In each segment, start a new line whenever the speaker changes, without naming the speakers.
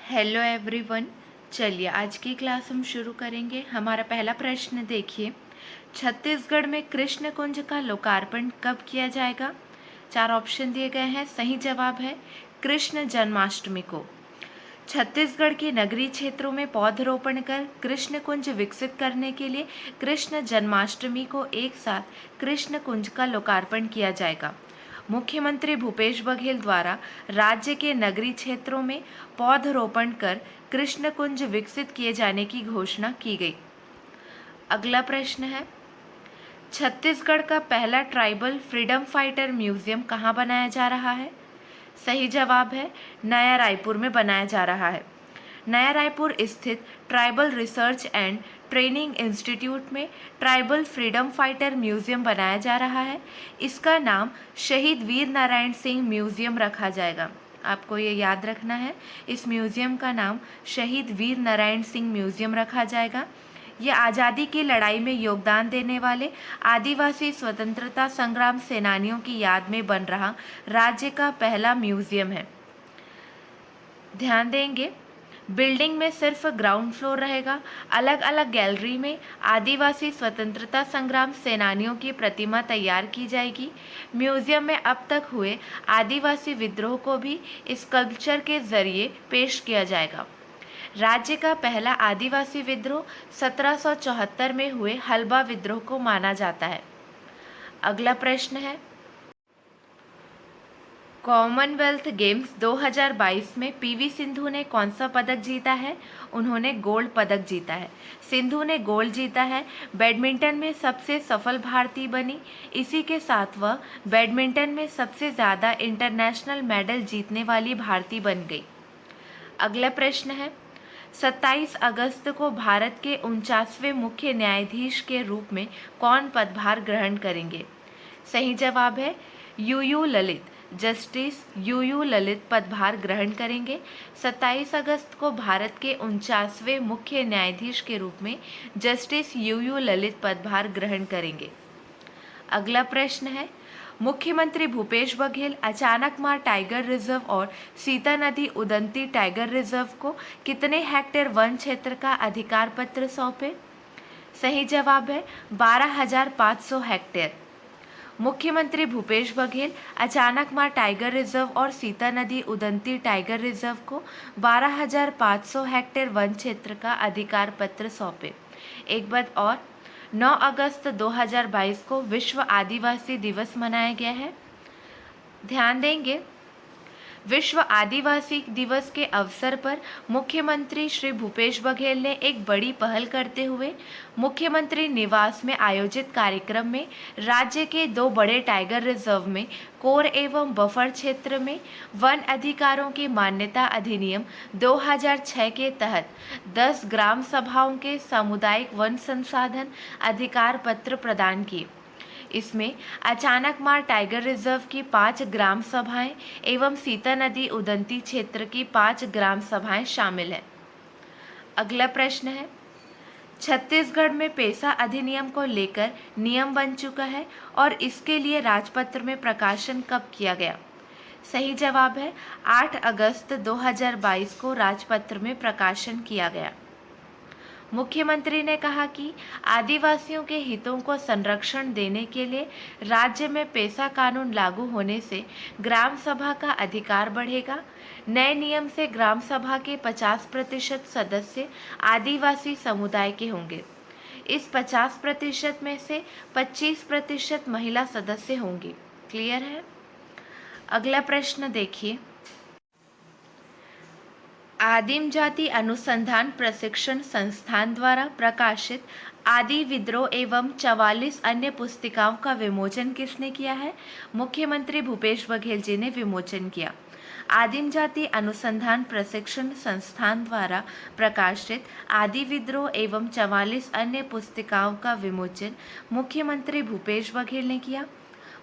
Hello everyone. चलिए आज की क्लास हम शुरू करेंगे। हमारा पहला प्रश्न देखिए, छत्तीसगढ़ में कृष्ण कुंज का लोकार्पण कब किया जाएगा? 4 ऑप्शन दिए गए हैं। सही जवाब है कृष्ण जन्माष्टमी को। छत्तीसगढ़ के नगरीय क्षेत्रों में पौधरोपण कर कृष्ण कुंज विकसित करने के लिए कृष्ण जन्माष्टमी को एक साथ कृष्ण कुंज का लोकार्पण किया जाएगा। मुख्यमंत्री भूपेश बघेल द्वारा राज्य के नगरीय क्षेत्रों में पौधरोपण कर कृष्ण कुंज विकसित किए जाने की घोषणा की गई। अगला प्रश्न है, छत्तीसगढ़ का पहला ट्राइबल फ्रीडम फाइटर म्यूजियम कहाँ बनाया जा रहा है? सही जवाब है नया रायपुर में बनाया जा रहा है। नया रायपुर स्थित tribal research and training institute में ट्राइबल फ्रीडम फाइटर म्यूजियम बनाया जा रहा है। इसका नाम शहीद वीर नारायण सिंह म्यूजियम रखा जाएगा। आपको ये याद रखना है, इस म्यूजियम का नाम शहीद वीर नारायण सिंह म्यूजियम रखा जाएगा। ये आज़ादी की लड़ाई में योगदान देने वाले आदिवासी स्वतंत्रता संग्राम सेनानियों की याद में बन रहा राज्य का पहला म्यूजियम है। ध्यान देंगे, बिल्डिंग में सिर्फ ग्राउंड फ्लोर रहेगा। अलग अलग गैलरी में आदिवासी स्वतंत्रता संग्राम सेनानियों की प्रतिमा तैयार की जाएगी। म्यूजियम में अब तक हुए आदिवासी विद्रोह को भी स्कल्पचर के जरिए पेश किया जाएगा। राज्य का पहला आदिवासी विद्रोह 1774 में हुए हल्बा विद्रोह को माना जाता है। अगला प्रश्न है, कॉमनवेल्थ गेम्स 2022 में पीवी सिंधु ने कौन सा पदक जीता है? उन्होंने गोल्ड पदक जीता है। सिंधु ने गोल्ड जीता है। बैडमिंटन में सबसे सफल भारतीय बनी। इसी के साथ वह बैडमिंटन में सबसे ज़्यादा इंटरनेशनल मेडल जीतने वाली भारतीय बन गई। अगला प्रश्न है, 27 अगस्त को भारत के 49वें मुख्य न्यायाधीश के रूप में कौन पदभार ग्रहण करेंगे? सही जवाब है UU Lalit. Justice UU Lalit पदभार ग्रहण करेंगे। 27 अगस्त को भारत के 49वें मुख्य न्यायाधीश के रूप में जस्टिस यूयू ललित पदभार ग्रहण करेंगे। अगला प्रश्न है, मुख्यमंत्री भूपेश बघेल अचानकमार टाइगर रिजर्व और सीता नदी उदंती टाइगर रिजर्व को कितने हेक्टेयर वन क्षेत्र का अधिकार पत्र सौंपे? सही जवाब है 12,500 हेक्टेयर। मुख्यमंत्री भूपेश बघेल अचानकमार टाइगर रिजर्व और सीता नदी उदंती टाइगर रिजर्व को 12,500 हेक्टेयर वन क्षेत्र का अधिकार पत्र सौंपे। एक बात और, 9 अगस्त 2022 को विश्व आदिवासी दिवस मनाया गया है। ध्यान देंगे, विश्व आदिवासी दिवस के अवसर पर मुख्यमंत्री श्री भूपेश बघेल ने एक बड़ी पहल करते हुए मुख्यमंत्री निवास में आयोजित कार्यक्रम में राज्य के 2 बड़े टाइगर रिजर्व में कोर एवं बफर क्षेत्र में वन अधिकारों की मान्यता अधिनियम 2006 के तहत 10 ग्राम सभाओं के सामुदायिक वन संसाधन अधिकार पत्र प्रदान किए। इसमें अचानकमार टाइगर रिजर्व की 5 ग्राम सभाएं एवं सीता नदी उदंती क्षेत्र की 5 ग्राम सभाएं शामिल हैं। अगला प्रश्न है, छत्तीसगढ़ में पेसा अधिनियम को लेकर नियम बन चुका है और इसके लिए राजपत्र में प्रकाशन कब किया गया? सही जवाब है 8 अगस्त 2022 को राजपत्र में प्रकाशन किया गया। मुख्यमंत्री ने कहा कि आदिवासियों के हितों को संरक्षण देने के लिए राज्य में पेसा कानून लागू होने से ग्राम सभा का अधिकार बढ़ेगा। नए नियम से ग्राम सभा के 50% सदस्य आदिवासी समुदाय के होंगे। इस 50% में से 25% महिला सदस्य होंगी। क्लियर है? अगला प्रश्न देखिए, आदिम जाति अनुसंधान प्रशिक्षण संस्थान द्वारा प्रकाशित आदि विद्रोह एवं 44 अन्य पुस्तिकाओं का विमोचन किसने किया है? मुख्यमंत्री भूपेश बघेल जी ने विमोचन किया। आदिम जाति अनुसंधान प्रशिक्षण संस्थान द्वारा प्रकाशित आदि विद्रोह एवं 44 अन्य पुस्तिकाओं का विमोचन मुख्यमंत्री भूपेश बघेल ने किया।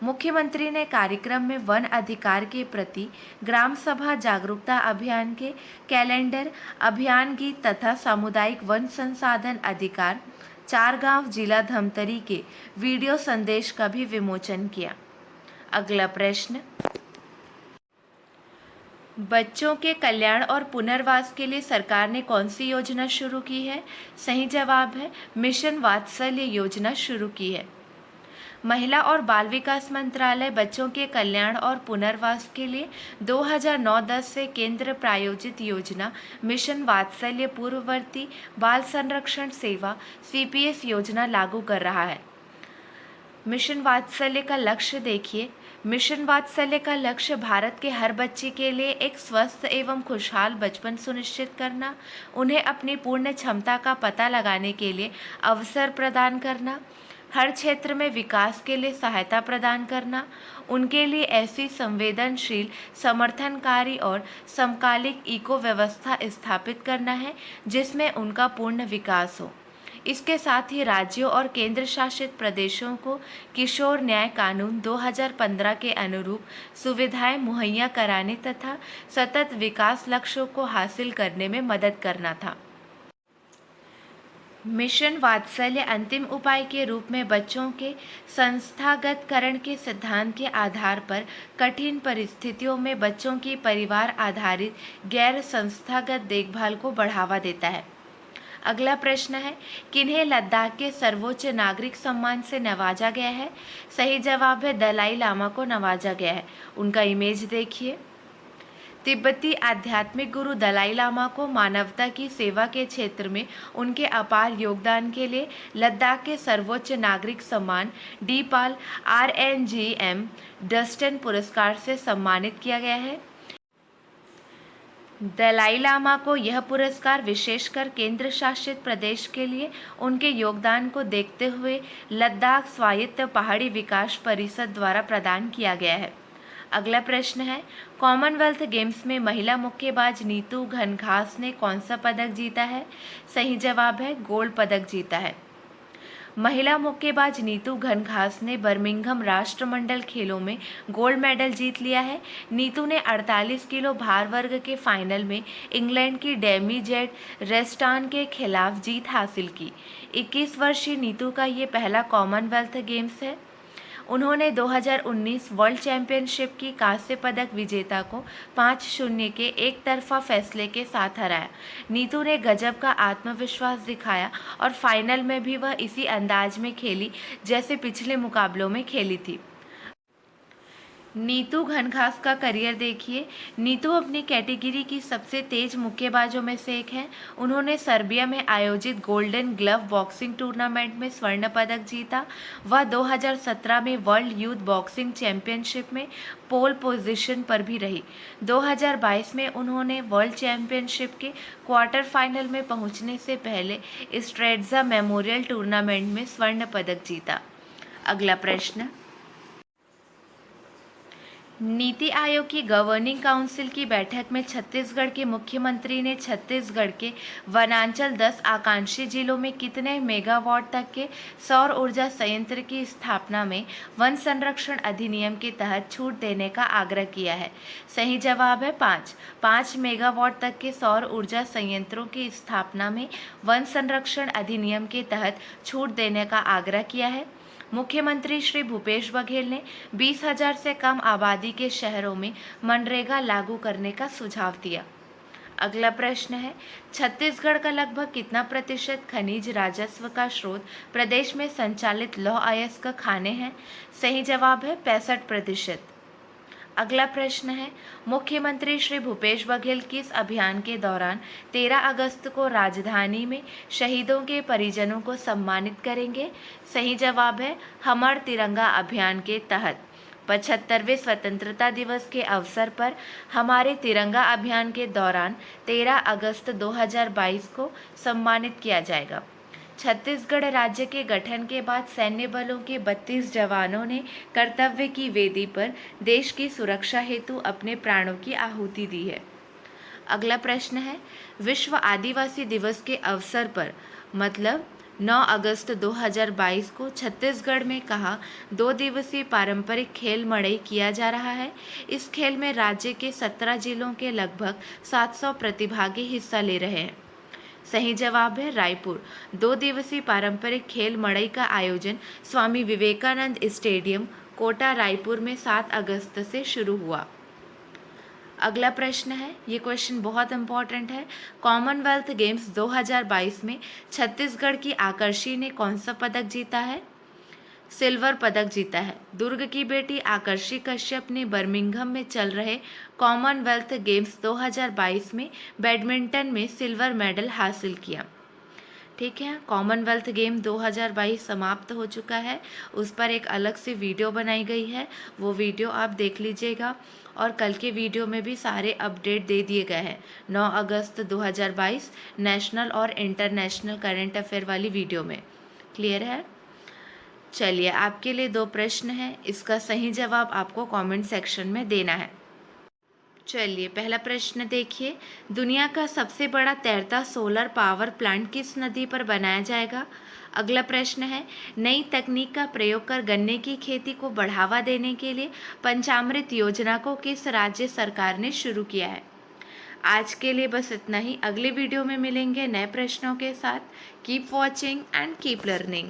मुख्यमंत्री ने कार्यक्रम में वन अधिकार के प्रति ग्राम सभा जागरूकता अभियान के कैलेंडर, अभियान गीत तथा सामुदायिक वन संसाधन अधिकार 4 गांव जिला धमतरी के वीडियो संदेश का भी विमोचन किया। अगला प्रश्न, बच्चों के कल्याण और पुनर्वास के लिए सरकार ने कौन सी योजना शुरू की है? सही जवाब है मिशन वात्सल्य योजना शुरू की है। महिला और बाल विकास मंत्रालय बच्चों के कल्याण और पुनर्वास के लिए 2009-10 से केंद्र प्रायोजित योजना मिशन वात्सल्य पूर्ववर्ती बाल संरक्षण सेवा CPS योजना लागू कर रहा है। मिशन वात्सल्य का लक्ष्य देखिए। मिशन वात्सल्य का लक्ष्य भारत के हर बच्चे के लिए एक स्वस्थ एवं खुशहाल बचपन सुनिश्चित करना, उन्हें अपनी पूर्ण क्षमता का पता लगाने के लिए अवसर प्रदान करना, हर क्षेत्र में विकास के लिए सहायता प्रदान करना, उनके लिए ऐसी संवेदनशील, समर्थनकारी और समकालिक इको व्यवस्था स्थापित करना है जिसमें उनका पूर्ण विकास हो। इसके साथ ही राज्यों और केंद्र शासित प्रदेशों को किशोर न्याय कानून 2015 के अनुरूप सुविधाएं मुहैया कराने तथा सतत विकास लक्ष्यों को हासिल करने में मदद करना था। मिशन वात्सल्य अंतिम उपाय के रूप में बच्चों के संस्थागतकरण के सिद्धांत के आधार पर कठिन परिस्थितियों में बच्चों की परिवार आधारित गैर संस्थागत देखभाल को बढ़ावा देता है। अगला प्रश्न है, किन्हें लद्दाख के सर्वोच्च नागरिक सम्मान से नवाजा गया है? सही जवाब है दलाई लामा को नवाजा गया है। उनका इमेज देखिए। तिब्बती आध्यात्मिक गुरु दलाई लामा को मानवता की सेवा के क्षेत्र में उनके अपार योगदान के लिए लद्दाख के सर्वोच्च नागरिक सम्मान डीपाल RNGM डस्टन पुरस्कार से सम्मानित किया गया है। दलाई लामा को यह पुरस्कार विशेषकर केंद्र शासित प्रदेश के लिए उनके योगदान को देखते हुए लद्दाख स्वायत्त पहाड़ी विकास परिषद द्वारा प्रदान किया गया है। अगला प्रश्न है, कॉमनवेल्थ गेम्स में महिला मुक्केबाज नीतू घनघास ने कौन सा पदक जीता है? सही जवाब है गोल्ड पदक जीता है। महिला मुक्केबाज नीतू घनघास ने बर्मिंघम राष्ट्रमंडल खेलों में गोल्ड मेडल जीत लिया है। नीतू ने 48 किलो भार वर्ग के फाइनल में इंग्लैंड की डेमी जेड रेस्टान के खिलाफ जीत हासिल की। 21 वर्षीय नीतू का ये पहला कॉमनवेल्थ गेम्स है। उन्होंने 2019 वर्ल्ड चैंपियनशिप की कांस्य पदक विजेता को 5-0 के एक तरफा फैसले के साथ हराया। नीतू ने गजब का आत्मविश्वास दिखाया और फाइनल में भी वह इसी अंदाज में खेली जैसे पिछले मुकाबलों में खेली थी। नीतू घनघास का करियर देखिए। नीतू अपनी कैटेगरी की सबसे तेज मुक्केबाजों में से एक हैं। उन्होंने सर्बिया में आयोजित गोल्डन ग्लव बॉक्सिंग टूर्नामेंट में स्वर्ण पदक जीता। वह 2017 में वर्ल्ड यूथ बॉक्सिंग चैंपियनशिप में पोल पोजीशन पर भी रही। 2022 में उन्होंने वर्ल्ड चैंपियनशिप के क्वार्टर फाइनल में पहुंचने से पहले स्ट्रेटजा मेमोरियल टूर्नामेंट में स्वर्ण पदक जीता। अगला प्रश्न, नीति आयोग की गवर्निंग काउंसिल की बैठक में छत्तीसगढ़ के मुख्यमंत्री ने छत्तीसगढ़ के वनांचल 10 आकांक्षी जिलों में कितने मेगावाट तक के सौर ऊर्जा संयंत्र की स्थापना में वन संरक्षण अधिनियम के तहत छूट देने का आग्रह किया है? सही जवाब है 5 मेगावाट तक के सौर ऊर्जा संयंत्रों की स्थापना में वन संरक्षण अधिनियम के तहत छूट देने का आग्रह किया है। मुख्यमंत्री श्री भूपेश बघेल ने 20,000 से कम आबादी के शहरों में मनरेगा लागू करने का सुझाव दिया। अगला प्रश्न है, छत्तीसगढ़ का लगभग कितना प्रतिशत खनिज राजस्व का स्रोत प्रदेश में संचालित लौह अयस्क खाने हैं? सही जवाब है 65%। अगला प्रश्न है, मुख्यमंत्री श्री भूपेश बघेल किस अभियान के दौरान 13 अगस्त को राजधानी में शहीदों के परिजनों को सम्मानित करेंगे? सही जवाब है हमर तिरंगा अभियान के तहत 75वें स्वतंत्रता दिवस के अवसर पर हमारे तिरंगा अभियान के दौरान 13 अगस्त 2022 को सम्मानित किया जाएगा। छत्तीसगढ़ राज्य के गठन के बाद सैन्य बलों के 32 जवानों ने कर्तव्य की वेदी पर देश की सुरक्षा हेतु अपने प्राणों की आहुति दी है। अगला प्रश्न है, विश्व आदिवासी दिवस के अवसर पर मतलब 9 अगस्त 2022 को छत्तीसगढ़ में कहा 2 दिवसीय पारंपरिक खेल मड़ई किया जा रहा है। इस खेल में राज्य के 17 जिलों के लगभग 700 प्रतिभागी हिस्सा ले रहे हैं। सही जवाब है रायपुर। 2 दिवसीय पारंपरिक खेल मड़ई का आयोजन स्वामी विवेकानंद स्टेडियम कोटा रायपुर में 7 अगस्त से शुरू हुआ। अगला प्रश्न है, ये क्वेश्चन बहुत इंपॉर्टेंट है। कॉमनवेल्थ गेम्स 2022 में छत्तीसगढ़ की आकर्षी ने कौन सा पदक जीता है? सिल्वर पदक जीता है। दुर्ग की बेटी आकर्षी कश्यप ने बर्मिंघम में चल रहे कॉमनवेल्थ गेम्स 2022 में बैडमिंटन में सिल्वर मेडल हासिल किया। ठीक है, कॉमनवेल्थ गेम 2022 समाप्त हो चुका है, उस पर एक अलग से वीडियो बनाई गई है, वो वीडियो आप देख लीजिएगा। और कल के वीडियो में भी सारे अपडेट दे दिए गए हैं 9 अगस्त 2022 नेशनल और इंटरनेशनल करंट अफेयर वाली वीडियो में। क्लियर है? चलिए, आपके लिए 2 प्रश्न हैं, इसका सही जवाब आपको कमेंट सेक्शन में देना है। चलिए, पहला प्रश्न देखिए, दुनिया का सबसे बड़ा तैरता सोलर पावर प्लांट किस नदी पर बनाया जाएगा? अगला प्रश्न है, नई तकनीक का प्रयोग कर गन्ने की खेती को बढ़ावा देने के लिए पंचामृत योजना को किस राज्य सरकार ने शुरू किया है? आज के लिए बस इतना ही। अगले वीडियो में मिलेंगे नए प्रश्नों के साथ। Keep watching and keep learning.